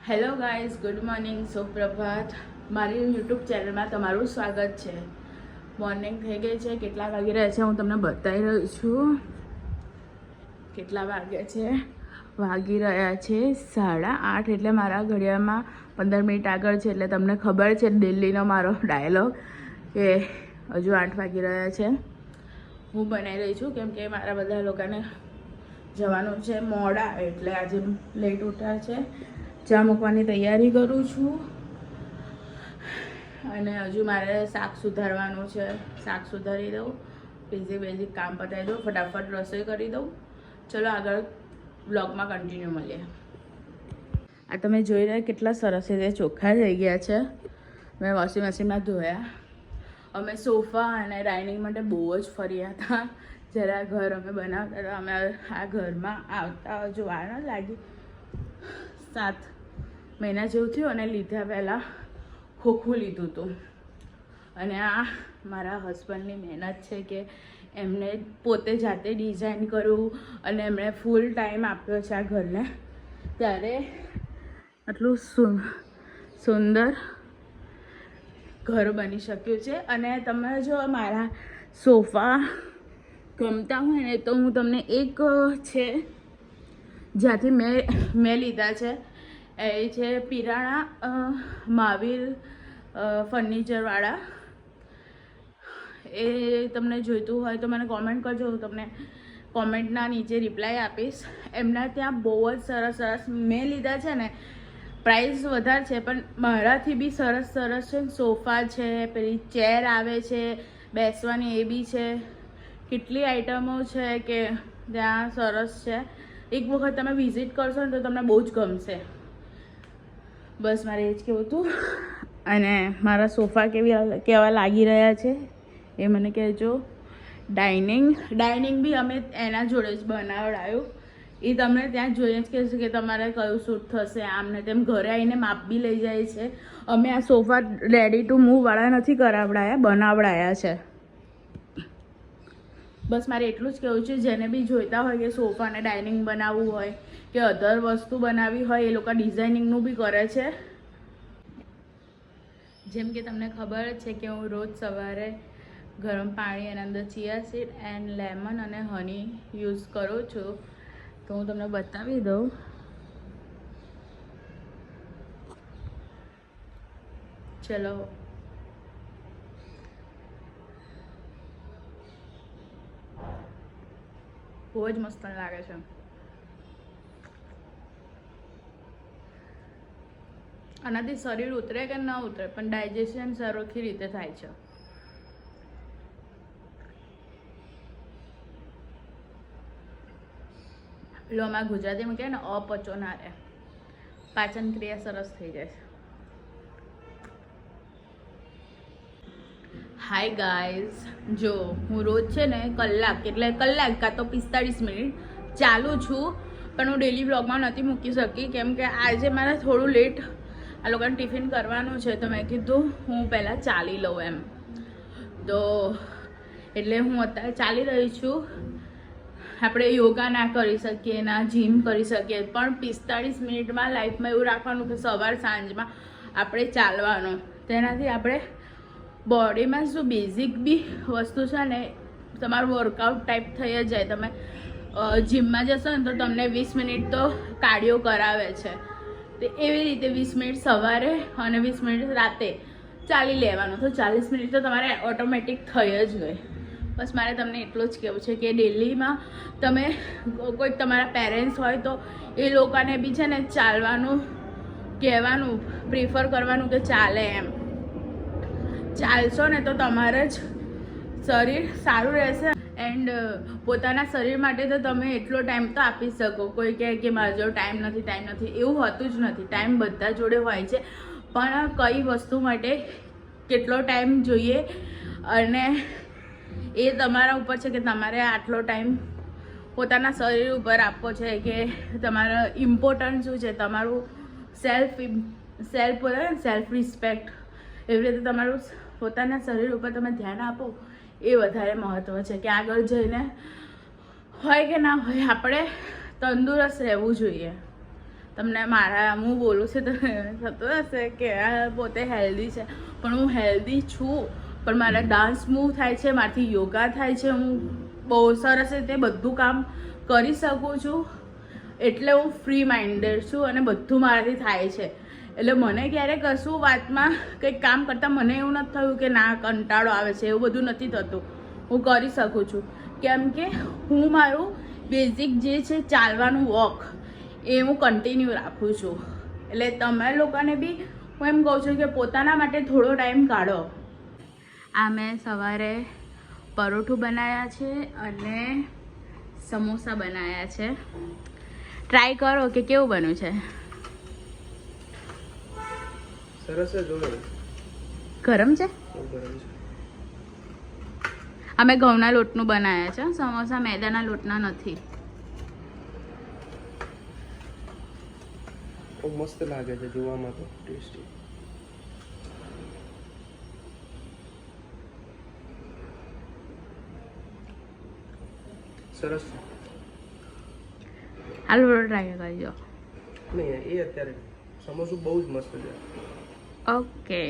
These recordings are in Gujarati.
હેલો ગાઈઝ, ગુડ મોર્નિંગ, સુપ્રભાત. મારી યુટ્યુબ ચેનલમાં તમારું સ્વાગત છે. મોર્નિંગ થઈ ગઈ છે. કેટલા વાગી રહ્યા છે હું તમને બતાવી રહી છું. કેટલા વાગ્યા છે? વાગી રહ્યા છે 8:30. એટલે મારા ઘડિયાળમાં 15 મિનિટ આગળ છે. એટલે તમને ખબર છે દિલ્હીનો મારો ડાયલોગ કે હજુ 8 વાગી રહ્યા છે. હું બનાવી રહી છું કેમ કે મારા બધા લોકોને જવાનું છે મોડા, એટલે આજે લેટ ઉઠ્યા છે. ચા મૂકવાની તૈયારી કરું છું અને હજુ મારે શાક સુધારવાનું છે. શાક સુધારી દઉં, બેઝિક કામ પતાવી દઉં, ફટાફટ રસોઈ કરી દઉં. ચલો આગળ બ્લોગમાં કન્ટિન્યુ મળીએ. આ તમે જોઈ રહ્યા કેટલા સરસ રીતે ચોખ્ખા થઈ ગયા છે. મેં વોશિંગ મશીનમાં ધોયા. અમે સોફા અને ડાઇનિંગ માટે બહુ જ ફર્યા હતા. જરા ઘર અમે બનાવતા હતા. અમે આ ઘરમાં આવતા હજુ વાર ન લાગી, 7 મહિના જેવું થયું અને લીધા પહેલાં ખોખું લીધું હતું. અને આ મારા હસબન્ડની મહેનત છે કે એમને પોતે જાતે ડિઝાઇન કર્યું અને એમણે ફૂલ ટાઈમ આપ્યો છે આ ઘરને, ત્યારે આટલું સુંદર ઘર બની શક્યું છે. અને તમે જો મારા સોફા ગમતા હોય ને તો હું તમને એક છે જ્યાંથી મેં લીધા છે, એ છે પિરાણા મહાવીર ફર્નિચરવાળા. એ તમને જોઈતું હોય તો મને કોમેન્ટ કરજો, હું તમને કોમેન્ટના નીચે રિપ્લાય આપીશ. એમના ત્યાં બહુ જ સરસ મેં લીધા છે ને, પ્રાઇસ વધારે છે પણ મારાથી બી સરસ છે. સોફા છે, પેલી ચેર આવે છે બેસવાની, એ બી છે. કેટલી આઈટમો છે કે ત્યાં સરસ છે. એક વખત તમે વિઝિટ કરશો ને તો તમને બહુ જ ગમશે. બસ મારે એ જ કહેવું હતું. અને મારા સોફા કેવા લાગી રહ્યા છે એ મને કહેજો. ડાઇનિંગ બી અમે એના જોડે જ બનાવડાયું. એ તમને ત્યાં જોઈને જ કહેશે કે તમારે કયું શૂટ થશે, આમ ને તેમ. ઘરે આવીને માપ બી લઈ જાય છે. અમે આ સોફા રેડી ટુ મૂવ વાળા નથી કરાવડાયા, બનાવડાયા છે. બસ મારે એટલું જ કહેવું છે, જેને બી જોઈતા હોય કે સોફા અને ડાઇનિંગ બનાવવું હોય કે અધર વસ્તુ બનાવવી હોય, એ લોકો ડિઝાઇનિંગનું બી કરે છે. જેમ કે તમને ખબર છે કે હું રોજ સવારે ગરમ પાણી અને અંદર ચિયા સીડ એન્ડ લેમન અને હની યુઝ કરું છું. તો હું તમને બતાવી દઉં. ચલો બહુ જ મસ્ત લાગે છે. આનાથી શરીર ઉતરે કે ન ઉતરે પણ ડાયજેશન સરખી રીતે થાય છે. પેલું અમારા ગુજરાતીમાં કહે ને અપચો ના રહે, પાચન ક્રિયા સરસ થઈ જાય છે. હાય ગાઈઝ, જો હું રોજ છે ને કલાક કાં તો 45 મિનિટ ચાલું છું, પણ હું ડેલી બ્લોગમાં નથી મૂકી શકી કેમ કે આજે મારે થોડું લેટ આ લોકોને ટિફિન કરવાનું છે. તો મેં કીધું હું પહેલાં ચાલી લઉં એમ. તો એટલે હું અત્યારે ચાલી રહી છું. આપણે યોગા ના કરી શકીએ, ના જીમ કરી શકીએ, પણ 45 મિનિટમાં લાઈફમાં એવું રાખવાનું કે સવાર સાંજમાં આપણે ચાલવાનું. તેનાથી આપણે બોડીમાં શું બેઝિક બી વસ્તુ છે ને તમારું વર્કઆઉટ ટાઈપ થઈ જ જાય. તમે જીમમાં જશો ને તો તમને 20 મિનિટ તો કાર્ડિયો કરાવે છે. તો એવી રીતે 20 મિનિટ સવારે અને 20 મિનિટ રાતે ચાલી લેવાનું. તો 40 મિનિટ તો તમારે ઓટોમેટિક થઈ જ ગઈ. બસ મારે તમને એટલું જ કહેવું છે કે ડેલીમાં તમે કોઈક તમારા પેરેન્ટ્સ હોય તો એ લોકોને બી છે ને ચાલવાનું કહેવાનું, પ્રિફર કરવાનું કે ચાલે એમ. ચાલશો ને તો તમારે જ શરીર સારું રહેશે. એન્ડ પોતાના શરીર માટે તો તમે એટલો ટાઈમ તો આપી શકો. કોઈ કહે કે મારા જોડે ટાઈમ નથી, એવું હોતું જ નથી. ટાઈમ બધા જોડે હોય છે, પણ કઈ વસ્તુ માટે કેટલો ટાઈમ જોઈએ અને એ તમારા ઉપર છે કે તમારે આટલો ટાઈમ પોતાના શરીર ઉપર આપવો છે. કે તમારા ઇમ્પોર્ટન્ટ શું છે, તમારું સેલ્ફ રિસ્પેક્ટ. એવી રીતે તમારું પોતાના શરીર ઉપર તમે ધ્યાન આપો, એ વધારે મહત્ત્વ છે. કે આગળ જઈને હોય કે ના હોય આપણે તંદુરસ્ત રહેવું જોઈએ. તમને મારા હું બોલું છું તો થતું હશે કે આ પોતે હેલ્ધી છે, પણ હું હેલ્ધી છું, પણ મારા ડાન્સ મૂવ થાય છે, મારાથી યોગા થાય છે, હું બહુ સરસ રીતે બધું કામ કરી શકું છું, એટલે હું ફ્રી માઇન્ડેડ છું અને બધું મારાથી થાય છે. એટલે મને ક્યારેક કશું વાતમાં કંઈક કામ કરતાં મને એવું નથી થયું કે ના કંટાળો આવે છે, એવું બધું નથી થતું. હું કરી શકું છું કેમ કે હું મારું બેઝિક જે છે ચાલવાનું વોક એ હું કન્ટિન્યુ રાખું છું. એટલે તમે લોકોને બી હું એમ કહું છું કે પોતાના માટે થોડો ટાઈમ કાઢો. આ મેં સવારે પરોઠું બનાવ્યા છે અને સમોસા બનાવ્યા છે. ટ્રાય કરો કે કેવું બન્યું છે. સરસ છે. ગરમ છે. ગરમ છે. અમે ઘઉંના લોટનું બનાવ્યા છે સમોસા, મેદાના લોટના નથી. મસ્ત લાગે છે જોવામાં તો, ટેસ્ટી. સરસ છે. હાલ ટ્રાય કરજો. નહીં એ અત્યારે સમોસું બહુ જ મસ્ત છે. ઓકે,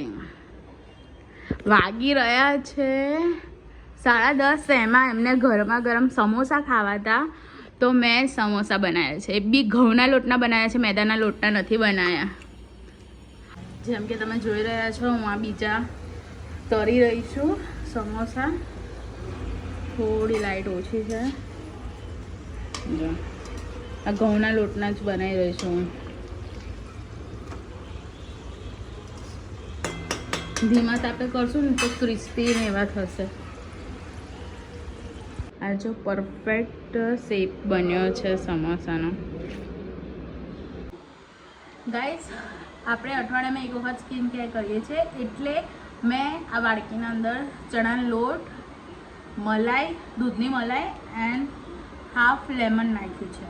વાગી રહ્યા છે 10:30. એમાં એમને ગરમા ગરમ સમોસા ખાવા હતા તો મેં સમોસા બનાવ્યા છે. એ બી ઘઉંના લોટના બનાવ્યા છે, મેદાના લોટના નથી બનાવ્યા. જેમ કે તમે જોઈ રહ્યા છો હું આ બીજા તળી રહી છું સમોસા. થોડી લાઈટ ઓછી છે. જો આ ઘઉંના લોટના જ બનાવી રહી છું હું. ધીમા તાપે કરશું ને તો ક્રિસ્પી ને એવા થશે. આ જો પરફેક્ટ શેપ બન્યો છે સમોસાનો. ગાઈસ, આપણે અઠવાડિયામાં એક વખત સ્કિન કેર કરીએ છીએ, એટલે મેં આ વાડકીના અંદર ચણાનો લોટ, મલાઈ, દૂધની મલાઈ એન્ડ હાફ લેમન નાખ્યું છે.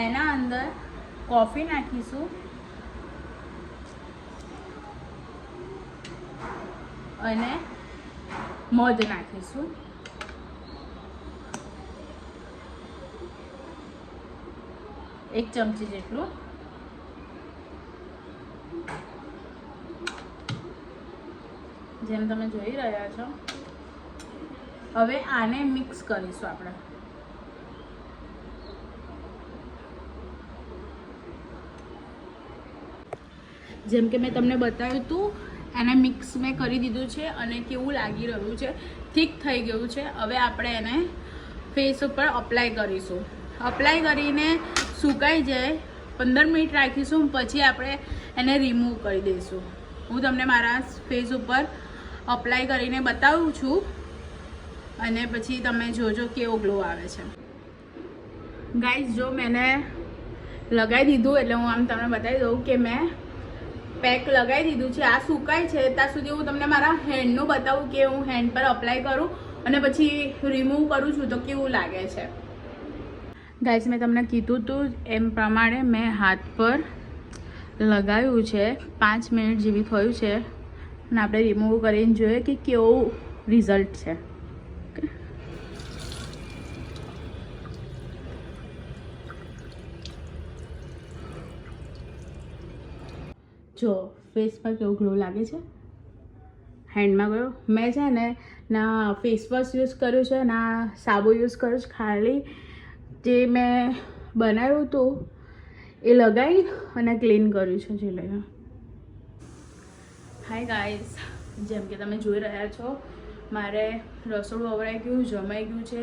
એના અંદર કોફી નાખીશું અને મધ નાખીશું. એક ચમચી જેટલું. જેમ તમે જોઈ રહ્યા છો. હવે આને મિક્સ કરીશું આપણે. જેમ કે મેં તમને બતાવ્યું હતું, એને મિક્સ મેં કરી દીધું છે અને કેવું લાગી રહ્યું છે, ઠીક થઈ ગયું છે. હવે આપણે એને ફેસ ઉપર અપ્લાય કરીશું. અપ્લાય કરીને સુકાઈ જાય 15 મિનિટ રાખીશું, પછી આપણે એને રિમૂવ કરી દઈશું. હું તમને મારા ફેસ ઉપર અપ્લાય કરીને બતાવું છું અને પછી તમે જોજો કેવો ગ્લો આવે છે. ગાઈઝ, જો મેં લગાવી દીધું એટલે હું આમ તમને બતાવી દઉં કે મેં પેક લગાવી દીધું છે. આ સુકાય છે ત્યાં સુધી હું તમને મારા હેન્ડનું બતાવું કે હું હેન્ડ પર અપ્લાય કરું અને પછી રિમૂવ કરું છું તો કેવું લાગે છે. ગાઈઝ, મેં તમને કીધું હતું એમ પ્રમાણે મેં હાથ પર લગાવ્યું છે. 5 મિનિટ જેવી થયું છે અને આપણે રિમૂવ કરીને જોઈએ કે કેવું રિઝલ્ટ છે. જો ફેસ પર કેવું ગ્લો લાગે છે, હેન્ડમાં ગયો. મેં છે ને ના ફેસ વોશ યુઝ કર્યું છે ના સાબુ યુઝ કર્યું છે. ખાલી જે મેં બનાવ્યું હતું એ લગાવી અને ક્લીન કર્યું છે. જે લઈને હાય ગાઈઝ, જેમ કે તમે જોઈ રહ્યા છો મારે રસોડું અવરાઈ ગયું, જમાઈ ગયું છે.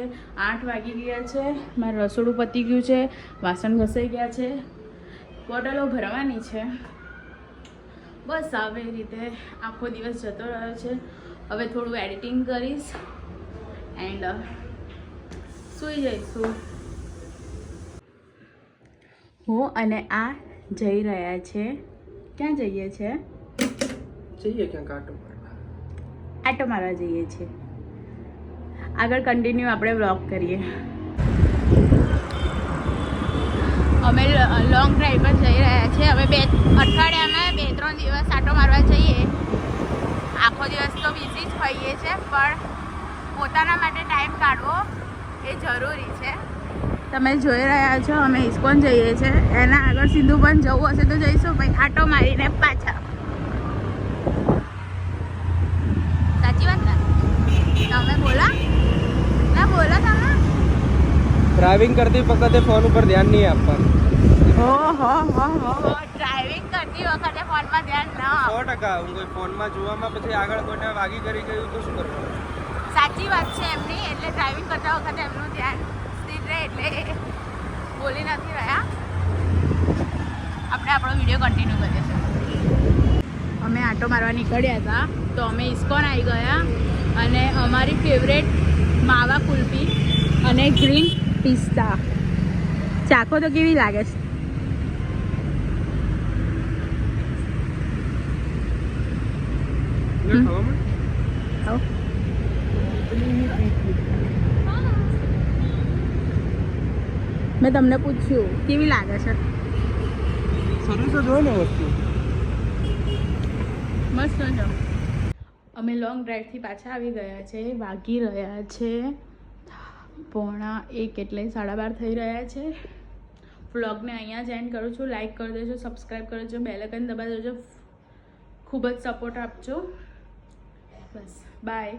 8 વાગી ગયા છે. મારે રસોડું પતી ગયું છે, વાસણ ઘસાઈ ગયા છે, બોટલો ભરવાની છે. બસ આવી રીતે આખો દિવસ જતો રહ્યો છે. હવે થોડું એડિટિંગ કરીશ એન્ડ સૂઈ જઈશું. હું અને આ જઈ રહ્યા છે. ક્યાં જઈએ છે? જઈએ ક્યાંક આટો મારવા. આટો મારવા જઈએ છીએ. આગળ કન્ટિન્યુ આપણે વ્લોગ કરીએ. અમે લોંગ ડ્રાઈવ પર જઈ રહ્યા છીએ. હવે અઠવાડિયામાં 2-3 દિવસ આટો મારવા જઈએ. આખો દિવસ તો બિઝી જ હોઈએ છે, પણ પોતાના માટે ટાઈમ કાઢવો એ જરૂરી છે. તમે જોઈ રહ્યા છો અમે ઇસ્કોન જઈએ છીએ. એના આગળ સીધું પણ જવું હશે તો જઈશું, ભાઈ આટો મારીને પાછા. સાચી વાત ને? તમે બોલા ના બોલા તમે? ડ્રાઇવિંગ કરતી વખતે ફોન ઉપર ધ્યાન નહીં આપવાનું. ડ્રાઇવિંગ કરતી વખતે ફોનમાં ધ્યાન ના 100%. હું કોઈ ફોનમાં જોવામાં પછી આગળ કોઈને વાગી કરી ગયું તો શું કરવાનું? સાચી વાત છે એમની. એટલે ડ્રાઇવિંગ કરતા વખતે એમનું ધ્યાન સ્થિર રહે એટલે બોલી નથી રહ્યા. આપણે આપણો વિડીયો કન્ટિન્યુ કરીશું. અમે આટો મારવા નીકળ્યા હતા તો અમે ઇસ્કોન આવી ગયા અને અમારી ફેવરેટ માવા કુલ્ફી અને ગ્રીન પિસ્તા ચાખો તો કેવી લાગે છે? મેં તમને પૂછ્યું કેવી લાગે છે? સરસ જ હોય ને વસ્તુ. મસ્ત છે. અમે લોંગ ડ્રાઈવથી પાછા આવી ગયા છે. વાગી રહ્યા છે 1:45 એટલે 12:30 થઈ રહ્યા છે. વ્લોગને અહીંયા જ એન્ડ કરું છું. લાઈક કરી દેજો, સબસ્ક્રાઈબ કરી દેજો, બેલ આઇકન દબાવી દેજો. ખૂબ જ સપોર્ટ આપજો. બસ બાય.